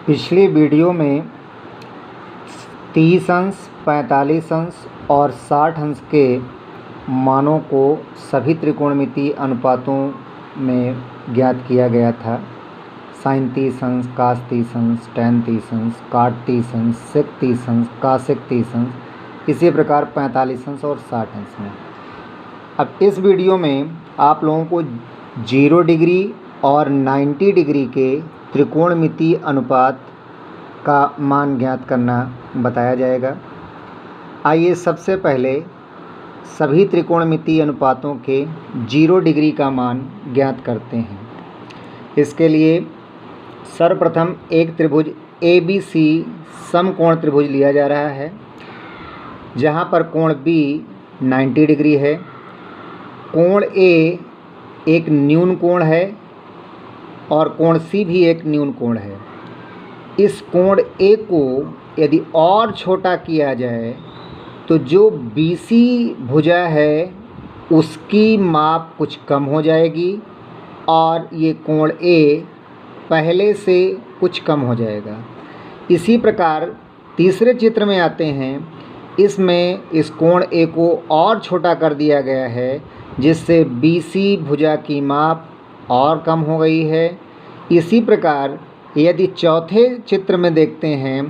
पिछली वीडियो में 30 अंश, 45 अंश और 60 अंश के मानों को सभी त्रिकोणमितीय अनुपातों में ज्ञात किया गया था। साइन 30 अंश, कास 30 अंश, टैन 30 अंश, काट 30 अंश, सेक 30 अंश, कासेक 30 अंश, इसी प्रकार 45 अंश और 60 अंश में। अब इस वीडियो में आप लोगों को 0 डिग्री और 90 डिग्री के त्रिकोणमितीय अनुपात का मान ज्ञात करना बताया जाएगा। आइए सबसे पहले सभी त्रिकोणमितीय अनुपातों के 0 डिग्री का मान ज्ञात करते हैं। इसके लिए सर्वप्रथम एक त्रिभुज ABC समकोण त्रिभुज लिया जा रहा है, जहाँ पर कोण B 90 डिग्री है, कोण A एक न्यून कोण है और कोण C भी एक न्यून कोण है। इस कोण A को यदि और छोटा किया जाए तो जो BC भुजा है उसकी माप कुछ कम हो जाएगी और ये कोण A पहले से कुछ कम हो जाएगा। इसी प्रकार तीसरे चित्र में आते हैं। इसमें इस कोण A को और छोटा कर दिया गया है, जिससे BC भुजा की माप और कम हो गई है। इसी प्रकार यदि चौथे चित्र में देखते हैं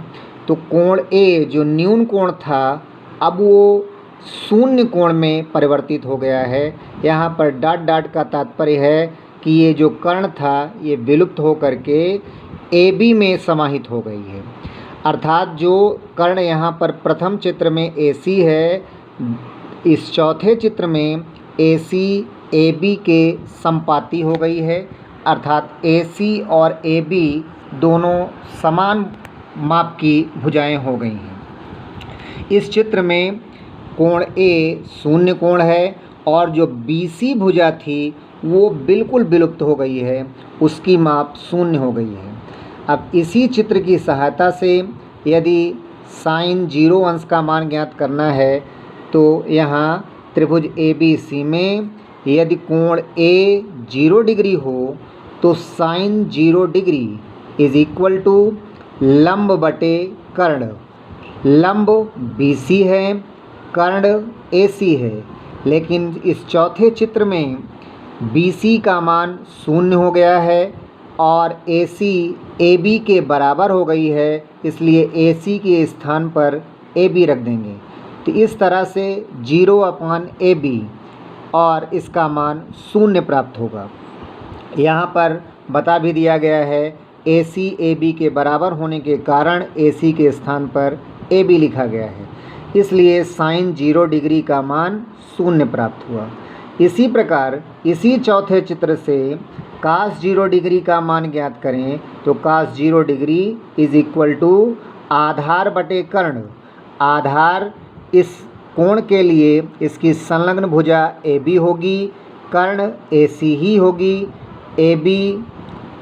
तो कोण A जो न्यून कोण था अब वो शून्य कोण में परिवर्तित हो गया है। यहाँ पर डॉट डॉट का तात्पर्य है कि ये जो कर्ण था ये विलुप्त हो करके AB में समाहित हो गई है। अर्थात जो कर्ण यहाँ पर प्रथम चित्र में AC है, इस चौथे चित्र में AC AB के संपाती हो गई है। अर्थात AC और AB दोनों समान माप की भुजाएं हो गई हैं। इस चित्र में कोण A शून्य कोण है और जो BC भुजा थी वो बिल्कुल विलुप्त हो गई है, उसकी माप शून्य हो गई है। अब इसी चित्र की सहायता से यदि साइन 0 अंश का मान ज्ञात करना है तो यहाँ त्रिभुज ABC में यदि कोण A 0 डिग्री हो तो sine 0 degree is equal to लंब बटे कर्ण। लंब BC है, कर्ण AC है, लेकिन इस चौथे चित्र में BC का मान शून्य हो गया है और AC AB के बराबर हो गई है, इसलिए AC के स्थान पर AB रख देंगे। तो इस तरह से 0/AB और इसका मान शून्य प्राप्त होगा। यहाँ पर बता भी दिया गया है AC AB के बराबर होने के कारण AC के स्थान पर AB लिखा गया है, इसलिए साइन 0 डिग्री का मान शून्य प्राप्त हुआ। इसी प्रकार इसी चौथे चित्र से कास 0 डिग्री का मान ज्ञात करें तो कास 0 डिग्री इज इक्वल टू आधार बटे कर्ण। आधार इस कोण के लिए इसकी संलग्न भुजा AB होगी, कर्ण AC ही होगी।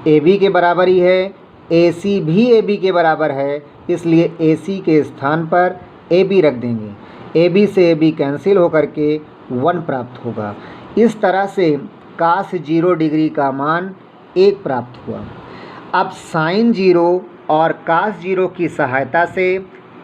AB के बराबर ही है, AC भी AB के बराबर है, इसलिए AC के स्थान पर AB रख देंगे। AB से AB कैंसिल होकर के 1 प्राप्त होगा। इस तरह से कास 0 डिग्री का मान 1 प्राप्त हुआ। अब साइन 0 और कास 0 की सहायता से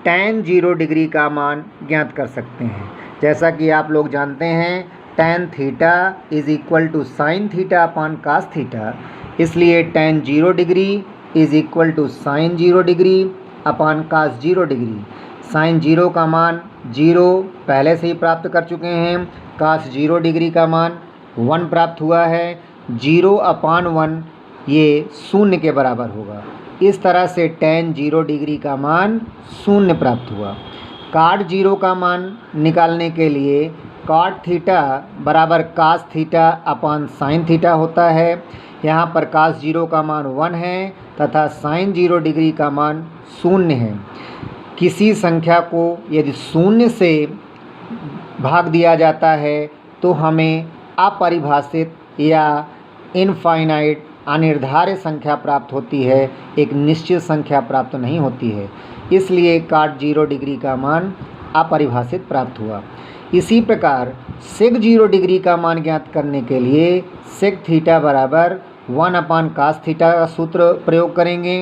टैन 0 डिग्री का मान ज्ञात कर सकते हैं। जैसा कि आप लोग जानते हैं tan theta is equal to sine theta upon cos theta, इसलिए tan 0 degree is equal to sine 0 degree upon cos 0 degree. Sine 0 का मान 0 पहले से ही प्राप्त कर चुके हैं। कास 0 डिग्री का मान 1 प्राप्त हुआ है। 0/1 ये शून्य के बराबर होगा। इस तरह से टैन 0 डिग्री का मान शून्य प्राप्त हुआ। काट 0 का मान निकालने के लिए काट थीटा बराबर cos theta upon sine theta होता है। यहाँ पर कास 0 का मान 1 है तथा साइन 0 डिग्री का मान शून्य है। किसी संख्या को यदि शून्य से भाग दिया जाता है तो हमें अपरिभाषित या इनफाइनाइट अनिर्धारित संख्या प्राप्त होती है, एक निश्चित संख्या प्राप्त नहीं होती है। इसलिए काट 0 डिग्री का मान अपरिभाषित प्राप्त हुआ। इसी प्रकार सेक 0 डिग्री का मान ज्ञात करने के लिए सेक थीटा बराबर 1/cos थीटा का सूत्र प्रयोग करेंगे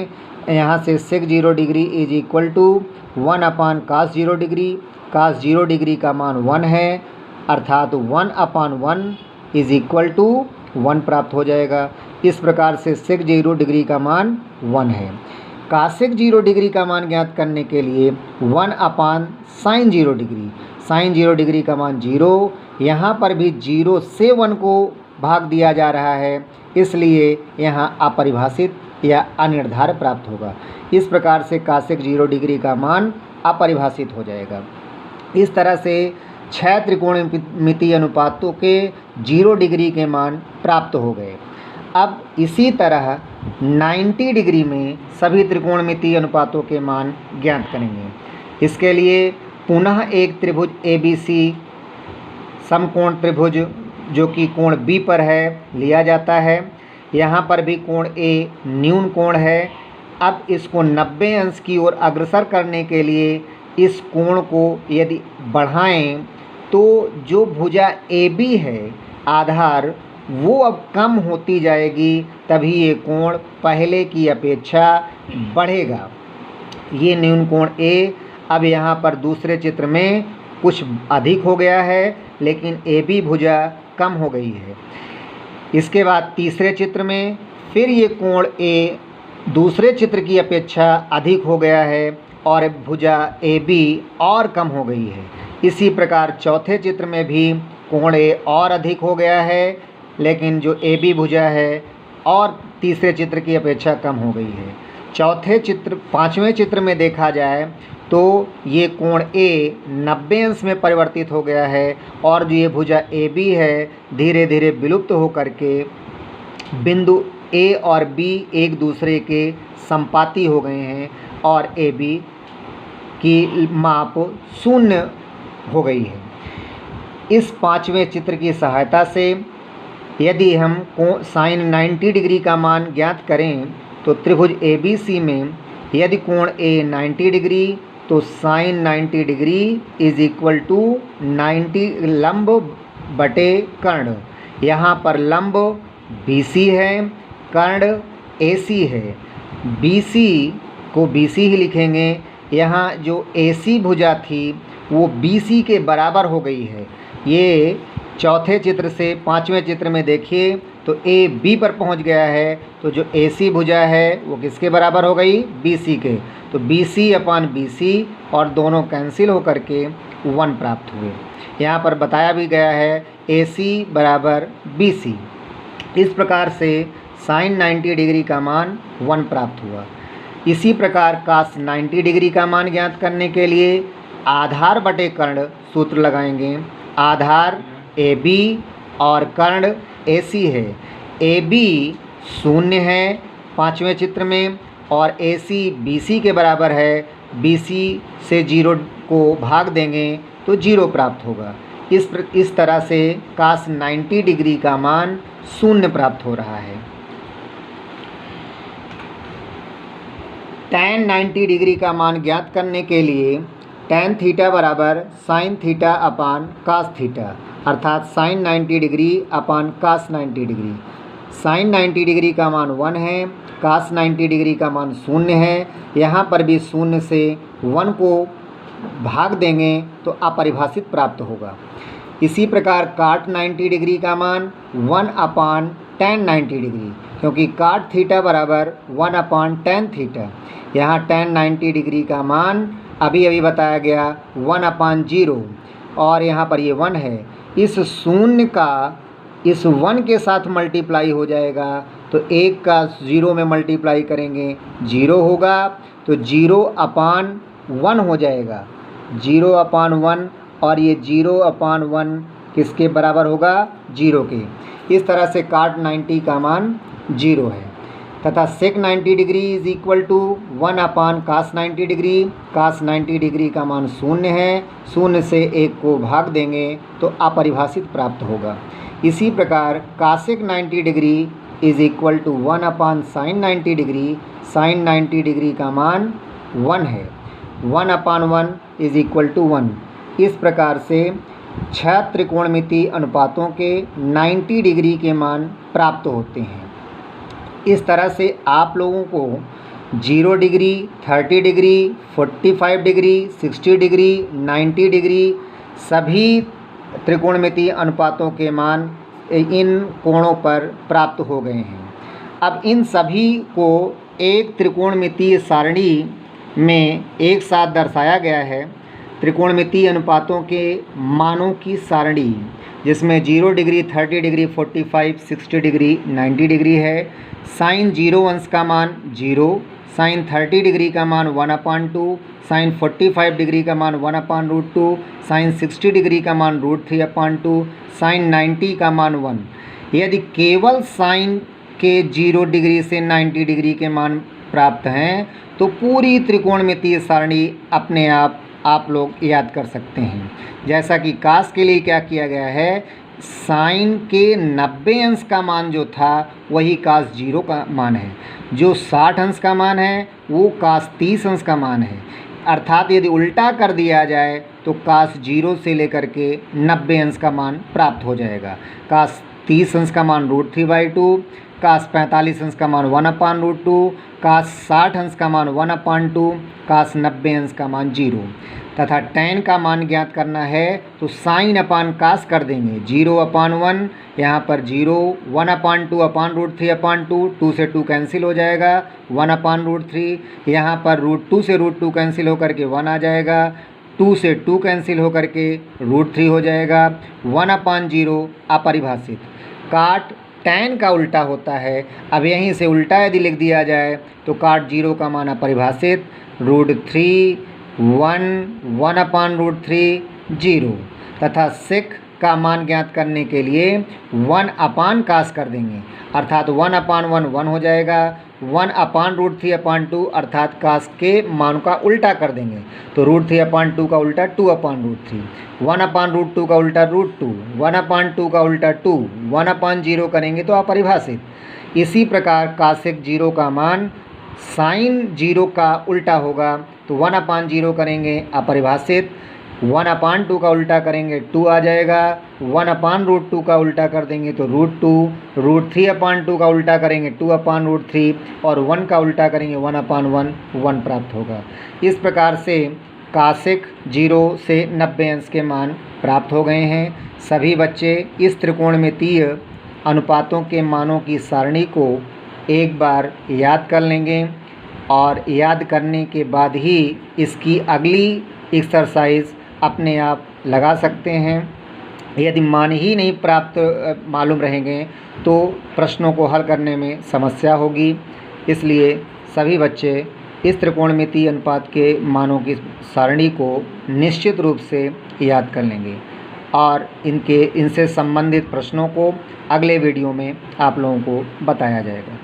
यहाँ से sec 0 degree is equal to 1 upon cos 0 degree. Cos 0 degree का मान 1 है, अर्थात 1 अपान 1 इज इक्वल टू 1 प्राप्त हो जाएगा। इस प्रकार से सेक 0 डिग्री का मान 1 है। कासेक 0 डिग्री का मान ज्ञात करने के लिए 1 upon sine 0 degree, sine 0 degree का मान 0। यहाँ पर भी 0 से 1 को भाग दिया जा रहा है, इसलिए यहाँ अपरिभाषित या अनिर्धार प्राप्त होगा। इस प्रकार से कासेक 0 डिग्री का मान अपरिभाषित हो जाएगा। इस तरह से 6 त्रिकोणमितीय अनुपातों के 0 डिग्री के मान प्राप्त हो गए। अब इसी तरह 90 डिग्री में सभी त्रिकोणमितीय अनुपातों के मान ज्ञात करेंगे। इसके लिए पुनः एक त्रिभुज ABC समकोण त्रिभुज जो कि कोण B पर है लिया जाता है। यहाँ पर भी कोण A न्यून कोण है। अब इसको 90 अंश की ओर अग्रसर करने के लिए इस कोण को यदि बढ़ाएं तो जो भुजा AB है आधार वो अब कम होती जाएगी, तभी ये कोण पहले की अपेक्षा बढ़ेगा। ये न्यून कोण A अब यहाँ पर दूसरे चित्र में कुछ अधिक हो गया है, लेकिन AB भुजा कम हो गई है। इसके बाद तीसरे चित्र में फिर ये कोण A दूसरे चित्र की अपेक्षा अधिक हो गया है और भुजा AB और कम हो गई है। इसी प्रकार चौथे चित्र में भी कोण A और अधिक हो गया है, लेकिन जो AB भुजा है और तीसरे चित्र की अपेक्षा कम हो गई है। पांचवें चित्र में देखा जाए तो ये कोण A 90 अंश में परिवर्तित हो गया है और जो ये भुजा AB है धीरे धीरे विलुप्त होकर के बिंदु A और B एक दूसरे के संपाती हो गए हैं और AB की माप 0 हो गई है। इस पांचवें चित्र की सहायता से यदि हम साइन 90 डिग्री का मान ज्ञात करें तो त्रिभुज ABC में यदि कोण A 90 डिग्री तो sine 90 degree is equal to 90 लंब बटे कर्ण। यहाँ पर लंब BC है, कर्ण AC है। BC को BC ही लिखेंगे। यहाँ जो AC भुजा थी वो BC के बराबर हो गई है। ये चौथे चित्र से पांचवें चित्र में देखिए तो A B पर पहुंच गया है, तो जो AC भुजा है वो किसके बराबर हो गई? BC के। तो BC अपान BC और दोनों कैंसिल होकर के 1 प्राप्त हुए। यहाँ पर बताया भी गया है AC बराबर BC। इस प्रकार से साइन 90 डिग्री का मान 1 प्राप्त हुआ। इसी प्रकार कास 90 डिग्री का मान ज्ञात करने के लिए आधार बटे कर्ण सूत्र लगाएंगे। आधार AB और कर्ण AC है। AB 0 है पांचवें चित्र में और AC BC के बराबर है। BC से 0 को भाग देंगे तो 0 प्राप्त होगा। इस तरह से कास 90 डिग्री का मान 0 प्राप्त हो रहा है। tan 90 डिग्री का मान ज्ञात करने के लिए tan थीटा बराबर sine theta upon cos theta, अर्थात sine 90 degree upon cos 90 degree. Sine 90 degree का मान 1 है, कास 90 डिग्री का मान 0 है। यहाँ पर भी 0 से 1 को भाग देंगे तो अपरिभाषित प्राप्त होगा। इसी प्रकार काट 90 डिग्री का मान 1 अपान tan 90 डिग्री, क्योंकि काट थीटा बराबर 1 अपान tan थीटा। यहाँ tan 90 डिग्री का मान अभी बताया गया 1 अपान 0 और यहाँ पर ये 1 है। इस 0 का इस 1 के साथ मल्टीप्लाई हो जाएगा, तो 1 का 0 में मल्टीप्लाई करेंगे 0 होगा, तो 0 अपान 1 हो जाएगा। 0 अपान 1 और ये 0 अपान 1 किसके बराबर होगा? 0 के। इस तरह से काट 90 का मान 0 है तथा sec 90 degree is equal to 1 upon cos 90 degree. Cos 90 degree का मान 0 है, 0 से 1 को भाग देंगे तो अपरिभाषित प्राप्त होगा। इसी प्रकार cosec 90 degree is equal to 1 upon sine 90 degree. Sine 90 degree का मान 1 है, 1 अपान 1 इज इक्वल टू 1। इस प्रकार से 6 त्रिकोणमितीय अनुपातों के 90 डिग्री के मान प्राप्त होते हैं। इस तरह से आप लोगों को 0 degree, 30 degree, 45 degree, 60 degree, 90 degree सभी त्रिकोणमितीय अनुपातों के मान इन कोणों पर प्राप्त हो गए हैं। अब इन सभी को एक त्रिकोणमितीय सारणी में एक साथ दर्शाया गया है। त्रिकोणमितीय अनुपातों के मानों की सारणी जिसमें 0 डिग्री, 30 डिग्री, 45, 60 डिग्री, 90 डिग्री है। साइन 0 अंश का मान 0, साइन 30 डिग्री का मान 1/2, साइन 45 डिग्री का मान 1/√2, साइन 60 डिग्री का मान √3/2, साइन 90 का मान 1। यदि केवल साइन के 0 डिग्री से 90 डिग्री के मान प्राप्त हैं तो पूरी त्रिकोणमितीय सारणी अपने आप लोग याद कर सकते हैं। जैसा कि कास के लिए क्या किया गया है, साइन के 90 अंश का मान जो था वही कास 0 का मान है, जो 60 अंश का मान है वो कास 30 अंश का मान है। अर्थात यदि उल्टा कर दिया जाए तो कास 0 से लेकर के 90 अंश का मान प्राप्त हो जाएगा। कास 30 अंश का मान √3/2, कास 45 अंश का मान 1/√2, कास 60 अंश का मान 1/2, कास 90 अंश का मान 0 तथा tan का मान ज्ञात करना है तो साइन अपान कास कर देंगे। 0/1 यहाँ पर 0, 1/2/√3/2, 2 से 2 कैंसिल हो जाएगा, 1/√3 यहाँ पर √2 से √2 कैंसिल होकर के 1 आ जाएगा, 2 से 2 कैंसिल होकर के √3 हो जाएगा, 1/0 अपरिभाषित। काट tan का उल्टा होता है। अब यहीं से उल्टा यदि लिख दिया जाए तो काट 0 का मान अपरिभाषित, √3 1, 1/√3 0 तथा सेक का मान ज्ञात करने के लिए 1 कास कर देंगे। अर्थात 1/1 1 हो जाएगा, 1/√3/2 अर्थात कास के मान का उल्टा कर देंगे तो √3/2 का उल्टा 2/√3, 1/√2 का उल्टा √2, 1/2 का उल्टा 2, 1/0 करेंगे तो अपरिभाषित। इसी प्रकार कासेक 0 का मान साइन 0 का उल्टा होगा तो 1/0 करेंगे अपरिभाषित, 1/2 का उल्टा करेंगे 2 आ जाएगा, 1/√2 का उल्टा कर देंगे तो √2, √3/2 का उल्टा करेंगे 2/√3 और 1 का उल्टा करेंगे 1/1 1 प्राप्त होगा। इस प्रकार से कासेक 0 से 90 अंश के मान प्राप्त हो गए हैं। सभी बच्चे इस त्रिकोणमितीय अनुपातों के मानों की सारणी को एक बार याद कर लेंगे और याद करने के बाद ही इसकी अगली एक्सरसाइज अपने आप लगा सकते हैं। यदि मान ही नहीं प्राप्त मालूम रहेंगे तो प्रश्नों को हल करने में समस्या होगी। इसलिए सभी बच्चे इस त्रिकोणमितीय अनुपात के मानों की सारणी को निश्चित रूप से याद कर लेंगे और इनसे संबंधित प्रश्नों को अगले वीडियो में आप लोगों को बताया जाएगा।